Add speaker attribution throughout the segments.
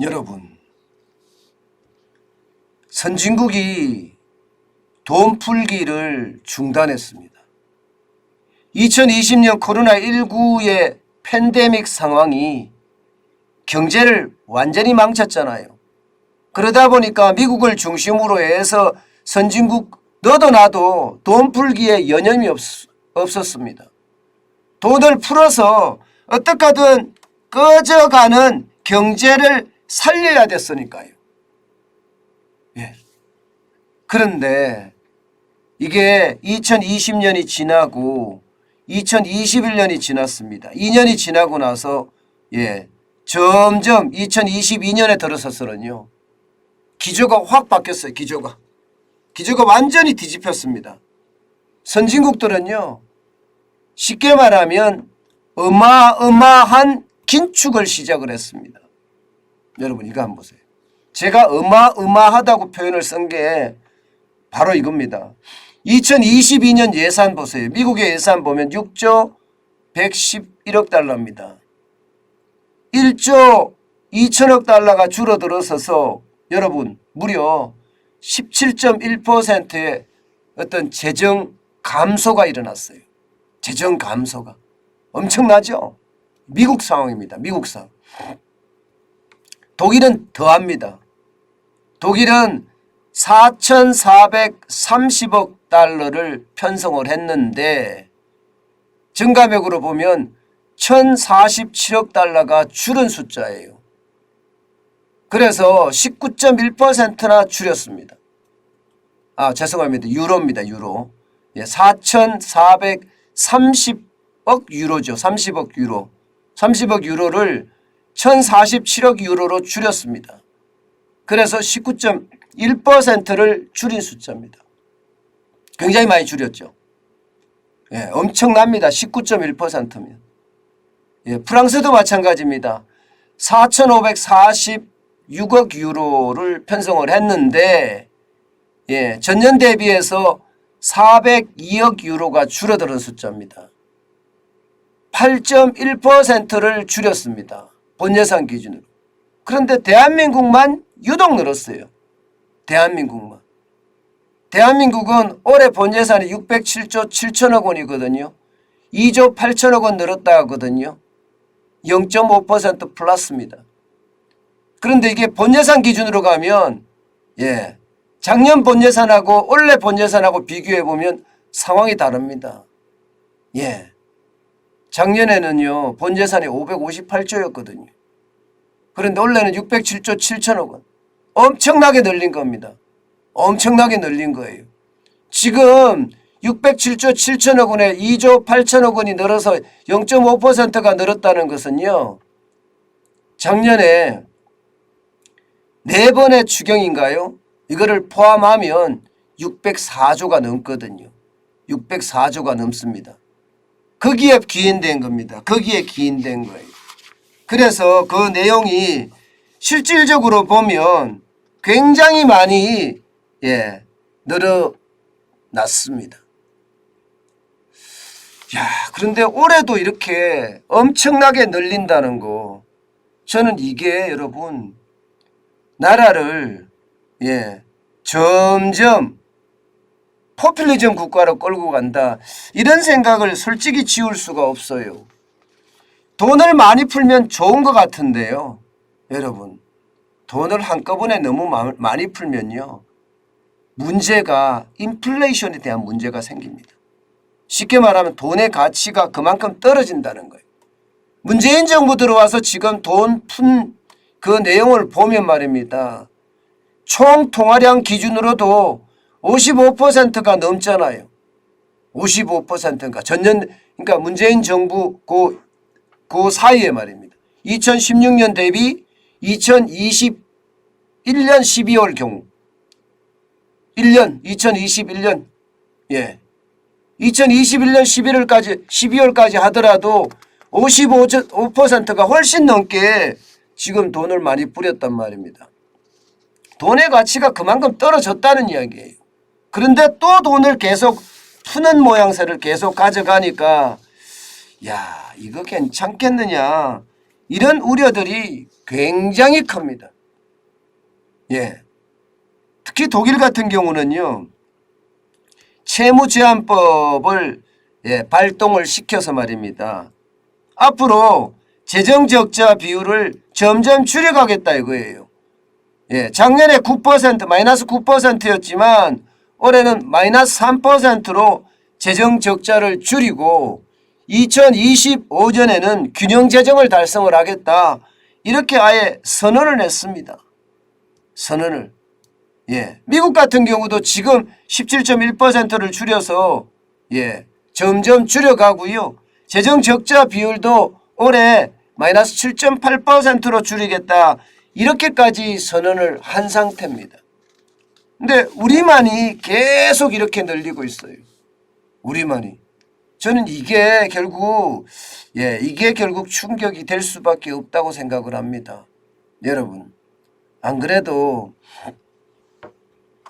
Speaker 1: 여러분, 선진국이 돈 풀기를 중단했습니다. 2020년 코로나19의 팬데믹 상황이 경제를 완전히 망쳤잖아요. 그러다 보니까 미국을 중심으로 해서 선진국 너도 나도 돈 풀기에 여념이 없었습니다. 돈을 풀어서 어떻게 하든 꺼져가는 경제를 살려야 됐으니까요. 예. 그런데 이게 2020년이 지나고 2021년이 지났습니다. 2년이 지나고 나서 점점 2022년에 들어서서는요. 기조가 확 바뀌었어요. 기조가 완전히 뒤집혔습니다. 선진국들은요. 쉽게 말하면 어마어마한 긴축을 시작을 했습니다. 여러분 이거 한번 보세요. 제가 어마어마하다고 표현을 쓴 게 바로 이겁니다. 2022년 예산 보세요. 미국의 예산 보면 6조 111억 달러입니다. 1조 2천억 달러가 줄어들어서서 여러분 무려 17.1%의 어떤 재정 감소가 일어났어요. 재정 감소가. 엄청나죠? 미국 상황입니다. 미국 상황. 독일은 더합니다. 독일은 4,430억 달러를 편성을 했는데 증감액으로 보면 1,047억 달러가 줄은 숫자예요. 그래서 19.1%나 줄였습니다. 죄송합니다. 유로입니다. 유로. 4,430억 유로죠. 30억 유로. 30억 유로를 1,047억 유로로 줄였습니다. 그래서 19.1%를 줄인 숫자입니다. 굉장히 많이 줄였죠. 엄청납니다. 19.1%면. 프랑스도 마찬가지입니다. 4,546억 유로를 편성을 했는데 전년 대비해서 402억 유로가 줄어드는 숫자입니다. 8.1%를 줄였습니다. 본예산 기준으로. 그런데 대한민국만 유독 늘었어요. 대한민국은 올해 본예산이 607조 7천억 원이거든요. 2조 8천억 원 늘었다 하거든요. 0.5% 플러스입니다. 그런데 이게 본예산 기준으로 가면 작년 본예산하고 올해 본예산하고 비교해 보면 상황이 다릅니다. 작년에는요 본예산이 558조였거든요. 그런데 올해는 607조 7천억 원. 엄청나게 늘린 겁니다. 엄청나게 늘린 거예요. 지금 607조 7천억 원에 2조 8천억 원이 늘어서 0.5%가 늘었다는 것은요. 작년에 4번의 추경인가요? 이거를 포함하면 604조가 넘거든요. 604조가 넘습니다. 거기에 기인된 겁니다. 거기에 기인된 거예요. 그래서 그 내용이 실질적으로 보면 굉장히 많이 늘어났습니다. 그런데 올해도 이렇게 엄청나게 늘린다는 거 저는 이게 여러분 나라를 점점 포퓰리즘 국가로 끌고 간다 이런 생각을 솔직히 지울 수가 없어요. 돈을 많이 풀면 좋은 것 같은데요. 여러분 돈을 한꺼번에 너무 많이 풀면요. 문제가 인플레이션에 대한 문제가 생깁니다. 쉽게 말하면 돈의 가치가 그만큼 떨어진다는 거예요. 문재인 정부 들어와서 지금 돈 푼 그 내용을 보면 말입니다. 총 통화량 기준으로도 55%가 넘잖아요. 55%가 전년 그러니까 문재인 정부 그 사이에 말입니다. 2016년 대비 2021년 12월 경우 1년 2021년 2021년 12월까지 하더라도 55%가 훨씬 넘게 지금 돈을 많이 뿌렸단 말입니다. 돈의 가치가 그만큼 떨어졌다는 이야기예요. 그런데 또 돈을 계속 푸는 모양새를 계속 가져가니까 이거 괜찮겠느냐 이런 우려들이 굉장히 큽니다. 예. 특히 독일 같은 경우는요. 채무제한법을 발동을 시켜서 말입니다. 앞으로 재정적자 비율을 점점 줄여가겠다 이거예요. 작년에 9% 마이너스 9%였지만 올해는 마이너스 3%로 재정적자를 줄이고 2025년에는 균형재정을 달성을 하겠다. 이렇게 아예 선언을 했습니다. 선언을. 미국 같은 경우도 지금 17.1%를 줄여서 점점 줄여가고요. 재정적자 비율도 올해 마이너스 7.8%로 줄이겠다. 이렇게까지 선언을 한 상태입니다. 근데 우리만이 계속 이렇게 늘리고 있어요. 우리만이. 저는 이게 결국 충격이 될 수밖에 없다고 생각을 합니다. 여러분, 안 그래도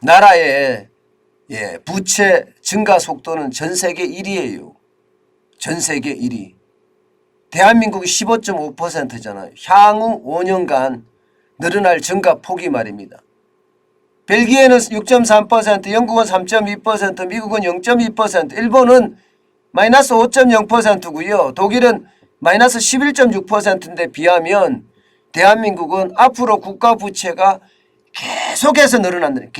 Speaker 1: 나라의 부채 증가 속도는 전 세계 1위예요. 전 세계 1위. 대한민국이 15.5%잖아요. 향후 5년간 늘어날 증가 폭이 말입니다. 벨기에는 6.3%, 영국은 3.2%, 미국은 0.2%, 일본은 마이너스 5.0%고요. 독일은 마이너스 11.6%인데 비하면 대한민국은 앞으로 국가 부채가 계속해서 늘어난다는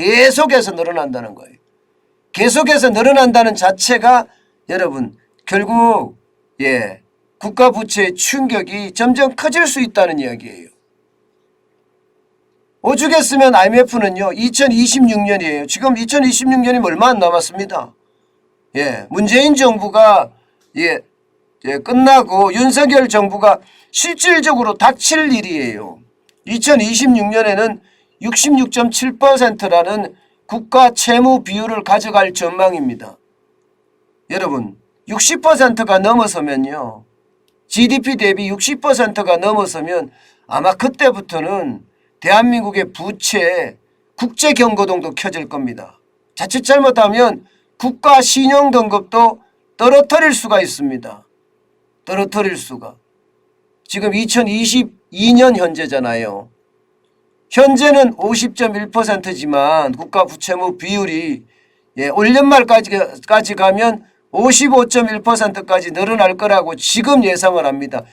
Speaker 1: 거예요. 계속해서 늘어난다는 자체가 여러분 결국 국가 부채의 충격이 점점 커질 수 있다는 이야기예요. 오죽했으면 IMF는요 2026년이에요. 지금 2026년이 얼마 안 남았습니다. 문재인 정부가 끝나고 윤석열 정부가 실질적으로 닥칠 일이에요. 2026년에는 66.7%라는 국가 채무 비율을 가져갈 전망입니다. 여러분 60%가 넘어서면요. GDP 대비 60%가 넘어서면 아마 그때부터는 대한민국의 부채 국제경고등도 켜질 겁니다. 자칫 잘못하면 국가 신용 등급도 떨어뜨릴 수가 있습니다. 떨어뜨릴 수가. 지금 2022년 현재잖아요. 현재는 50.1%지만 국가 부채무 비율이 올 연말까지 가면 55.1%까지 늘어날 거라고 지금 예상을 합니다.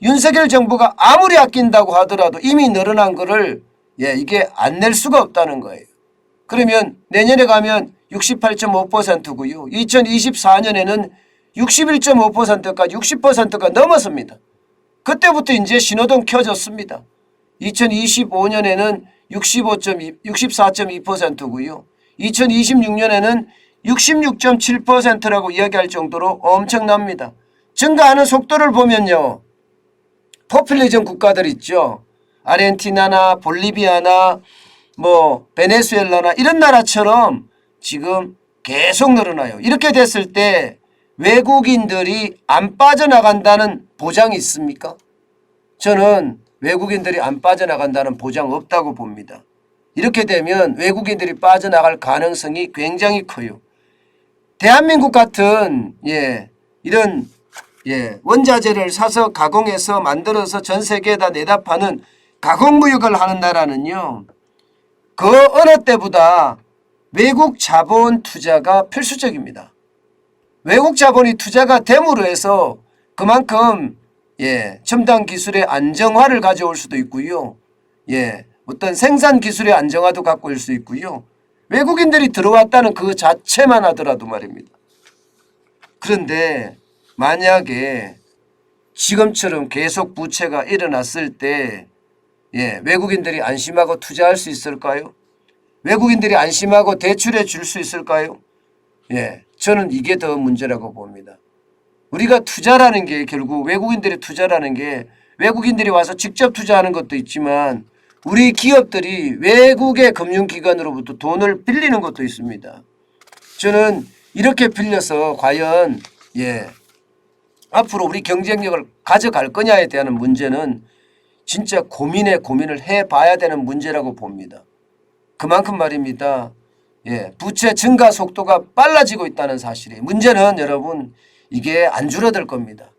Speaker 1: 윤석열 정부가 아무리 아낀다고 하더라도 이미 늘어난 거를 이게 안 낼 수가 없다는 거예요. 그러면 내년에 가면 68.5%고요. 2024년에는 61.5%까지 60%가 넘어섭니다. 그때부터 이제 신호등 켜졌습니다. 2025년에는 64.2%고요. 2026년에는 66.7%라고 이야기할 정도로 엄청납니다. 증가하는 속도를 보면요. 포퓰리즘 국가들 있죠. 아르헨티나나 볼리비아나 베네수엘라나 이런 나라처럼 지금 계속 늘어나요. 이렇게 됐을 때 외국인들이 안 빠져나간다는 보장이 있습니까? 저는 외국인들이 안 빠져나간다는 보장 없다고 봅니다. 이렇게 되면 외국인들이 빠져나갈 가능성이 굉장히 커요. 대한민국 같은 이런 원자재를 사서 가공해서 만들어서 전 세계에다 내다 파는 가공무역을 하는 나라는요. 그 어느 때보다 외국 자본 투자가 필수적입니다. 외국 자본이 투자가 됨으로 해서 그만큼 첨단 기술의 안정화를 가져올 수도 있고요. 어떤 생산 기술의 안정화도 갖고 올 수 있고요. 외국인들이 들어왔다는 그 자체만 하더라도 말입니다. 그런데 만약에 지금처럼 계속 부채가 일어났을 때 외국인들이 안심하고 투자할 수 있을까요? 외국인들이 안심하고 대출해 줄 수 있을까요? 저는 이게 더 문제라고 봅니다. 우리가 투자라는 게 결국 외국인들이 투자라는 게 외국인들이 와서 직접 투자하는 것도 있지만 우리 기업들이 외국의 금융기관으로부터 돈을 빌리는 것도 있습니다. 저는 이렇게 빌려서 과연 앞으로 우리 경쟁력을 가져갈 거냐에 대한 문제는 진짜 고민을 해봐야 되는 문제라고 봅니다. 그만큼 말입니다. 부채 증가 속도가 빨라지고 있다는 사실이 문제는 여러분 이게 안 줄어들 겁니다.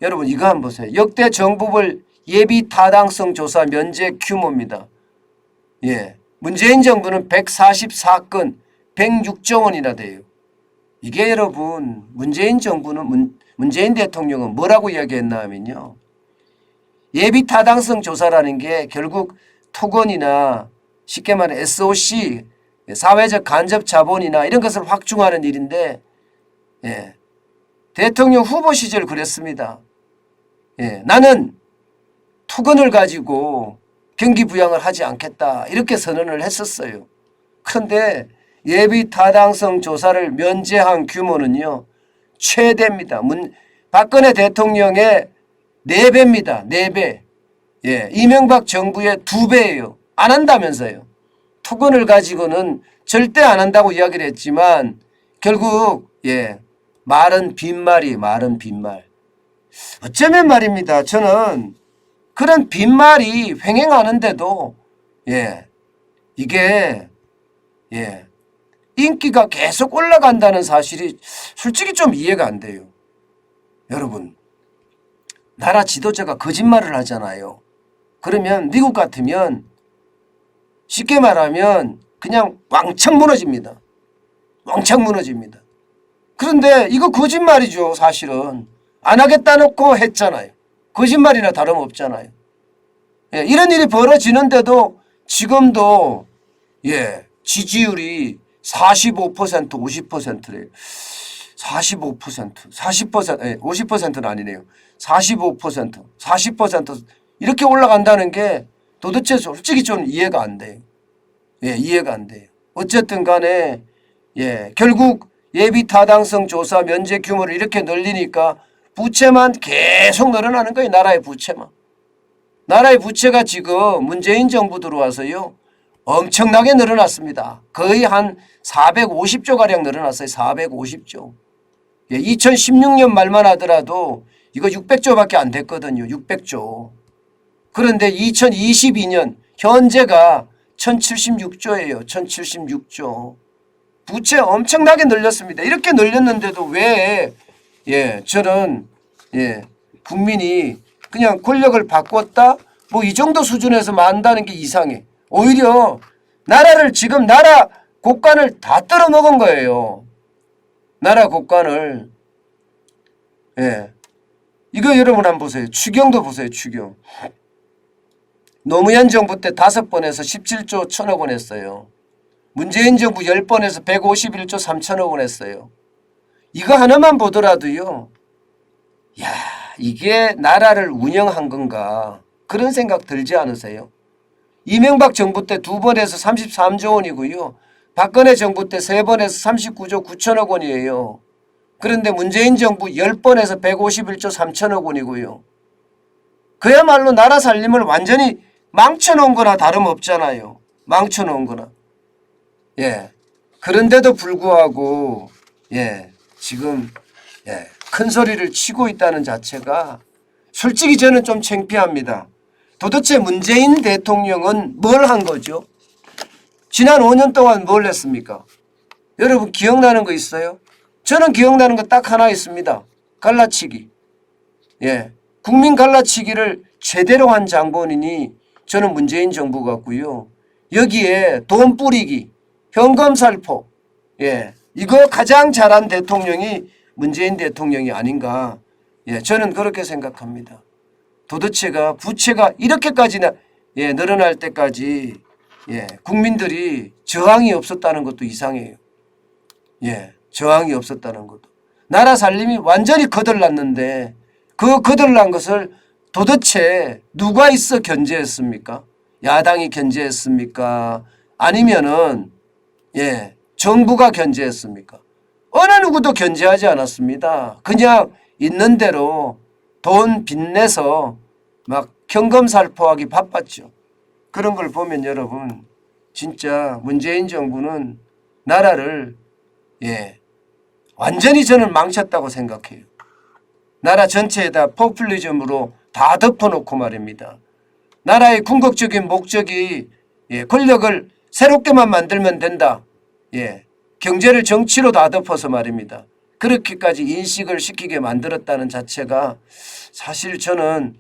Speaker 1: 여러분 이거 한번 보세요. 역대 정부별 예비 타당성 조사 면제 규모입니다. 예, 문재인 정부는 144건 106조 원이나 돼요. 이게 여러분 문재인 정부는 문재인 대통령은 뭐라고 이야기했나 하면요. 예비 타당성 조사라는 게 결국 토건이나 쉽게 말해 SOC 사회적 간접 자본이나 이런 것을 확충하는 일인데 예, 대통령 후보 시절 그랬습니다. 예, 나는 토건을 가지고 경기 부양을 하지 않겠다 이렇게 선언을 했었어요. 그런데 예비 타당성 조사를 면제한 규모는요. 최대입니다. 박근혜 대통령의 4배입니다. 4배. 예, 이명박 정부의 2배예요. 안 한다면서요. 토건을 가지고는 절대 안 한다고 이야기를 했지만 결국 예, 말은 빈말이 말은 빈말. 어쩌면 말입니다. 저는 그런 빈말이 횡행하는데도 예, 이게 예, 인기가 계속 올라간다는 사실이 솔직히 좀 이해가 안 돼요. 여러분 나라 지도자가 거짓말을 하잖아요. 그러면 미국 같으면 쉽게 말하면 그냥 왕창 무너집니다. 왕창 무너집니다. 그런데 이거 거짓말이죠. 사실은. 안 하겠다 놓고 했잖아요. 거짓말이나 다름없잖아요. 예, 이런 일이 벌어지는데도 지금도 예, 지지율이 45% 50%래요. 45% 40% 예, 50%는 아니네요. 45% 40% 이렇게 올라간다는 게 도대체 솔직히 좀 이해가 안 돼요. 예, 이해가 안 돼요. 어쨌든 간에 예, 결국 예비 타당성 조사 면제 규모를 이렇게 늘리니까 부채만 계속 늘어나는 거예요. 나라의 부채만. 나라의 부채가 지금 문재인 정부 들어와서요. 엄청나게 늘어났습니다. 거의 한 450조가량 늘어났어요. 450조. 예, 2016년 말만 하더라도 이거 600조밖에 안 됐거든요. 600조. 그런데 2022년 현재가 1076조예요. 1076조. 부채 엄청나게 늘렸습니다. 이렇게 늘렸는데도 왜 예, 저는 예, 국민이 그냥 권력을 바꿨다 뭐 이 정도 수준에서 만다는 게 이상해. 오히려 나라를 지금 나라 곳간을 다 떨어먹은 거예요. 나라 곳간을. 예. 이거 여러분 한번 보세요. 추경도 보세요. 추경. 노무현 정부 때 5번에서 17조 1천억 원 했어요. 문재인 정부 10번에서 151조 3천억 원 했어요. 이거 하나만 보더라도요. 야, 이게 나라를 운영한 건가 그런 생각 들지 않으세요? 이명박 정부 때 2번에서 33조 원이고요. 박근혜 정부 때 3번에서 39조 9천억 원이에요. 그런데 문재인 정부 10번에서 151조 3천억 원이고요. 그야말로 나라 살림을 완전히 망쳐놓은 거나 다름없잖아요. 망쳐놓은 거나. 예. 그런데도 불구하고 예, 지금 예, 큰 소리를 치고 있다는 자체가 솔직히 저는 좀 창피합니다. 도대체 문재인 대통령은 뭘 한 거죠? 지난 5년 동안 뭘 했습니까? 여러분 기억나는 거 있어요? 저는 기억나는 거 딱 하나 있습니다. 갈라치기. 예, 국민 갈라치기를 제대로 한 장본인이 저는 문재인 정부 같고요. 여기에 돈 뿌리기, 현금 살포, 예, 이거 가장 잘한 대통령이 문재인 대통령이 아닌가. 예, 저는 그렇게 생각합니다. 도대체가 부채가 이렇게까지나 예, 늘어날 때까지 예, 국민들이 저항이 없었다는 것도 이상해요. 예, 저항이 없었다는 것도. 나라 살림이 완전히 거덜났는데 그 거덜난 것을 도대체 누가 있어 견제했습니까? 야당이 견제했습니까? 아니면은 예, 정부가 견제했습니까? 어느 누구도 견제하지 않았습니다. 그냥 있는 대로 돈 빚내서 막 현금 살포하기 바빴죠. 그런 걸 보면 여러분 진짜 문재인 정부는 나라를 예, 완전히 저는 망쳤다고 생각해요. 나라 전체에다 포퓰리즘으로 다 덮어놓고 말입니다. 나라의 궁극적인 목적이 예, 권력을 새롭게만 만들면 된다. 예, 경제를 정치로 다 덮어서 말입니다. 그렇게까지 인식을 시키게 만들었다는 자체가 사실 저는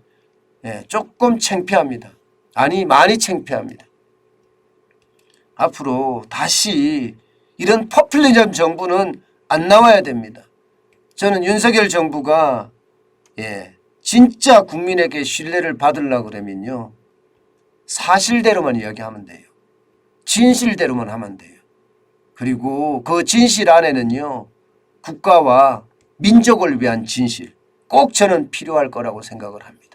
Speaker 1: 조금 창피합니다. 아니 많이 창피합니다. 앞으로 다시 이런 포퓰리즘 정부는 안 나와야 됩니다. 저는 윤석열 정부가 진짜 국민에게 신뢰를 받으려고 그러면요. 사실대로만 이야기하면 돼요. 진실대로만 하면 돼요. 그리고 그 진실 안에는요. 국가와 민족을 위한 진실 꼭 저는 필요할 거라고 생각을 합니다.